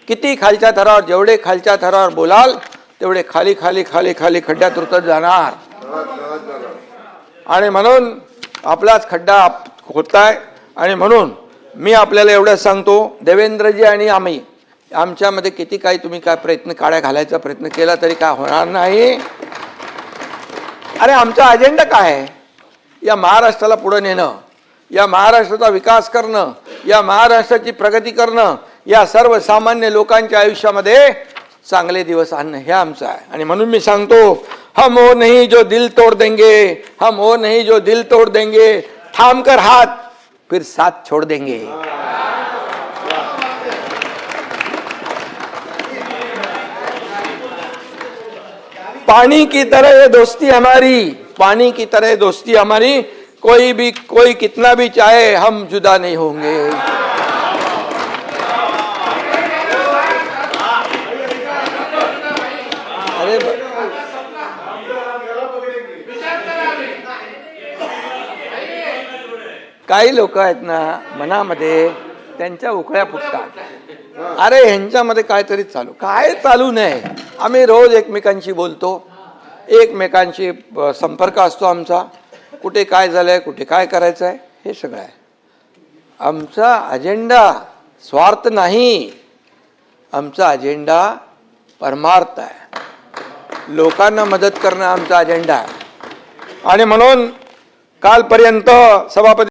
किती खालच्या थरावर, जेवढे खालच्या थरावर बोलाल तेवढे खाली खाली खाली खाली खड्ड्यात उतरत जाणार. आणि म्हणून आपलाच खड्डा होताय. आणि म्हणून मी आपल्याला एवढं सांगतो, देवेंद्रजी आणि आम्ही आमच्यामध्ये किती काही तुम्ही काय प्रयत्न काड्या घालायचा प्रयत्न केला तरी काय होणार नाही. अरे आमचा अजेंडा काय आहे? या महाराष्ट्राला पुढे नेणं, या महाराष्ट्राचा विकास करणं, या महाराष्ट्राची प्रगती करणं, या सर्वसामान्य लोकांच्या आयुष्यामध्ये चांगले दिवस आणणं हे आमचं आहे. आणि म्हणून मी सांगतो, हम वो नहीं जो दिल तोड़ देंगे, हम वो नहीं जो दिल तोड़ देंगे, थाम कर हाथ फिर साथ छोड़ देंगे. पानी की तरह ये दोस्ती हमारी, पानी की तरह दोस्ती हमारी, कोई कितना भी चाहे हम जुदा नहीं होंगे. अरे काही लोक आहेत ना मनामध्ये त्यांच्या उकळ्या फुटतात. अरे ह्यांच्यामध्ये काहीतरी काय चालू नाही. आम्ही रोज एकमेकांशी बोलतो, एकमेकांशी संपर्क असतो आमचा, कुठे काय झालंय, कुठे काय करायचं आहे हे सगळं आहे. आमचा अजेंडा स्वार्थ नाही, आमचा अजेंडा परमार्थ आहे. लोकांना मदत करणं आमचा अजेंडा आहे. आणि म्हणून कालपर्यंत सभापती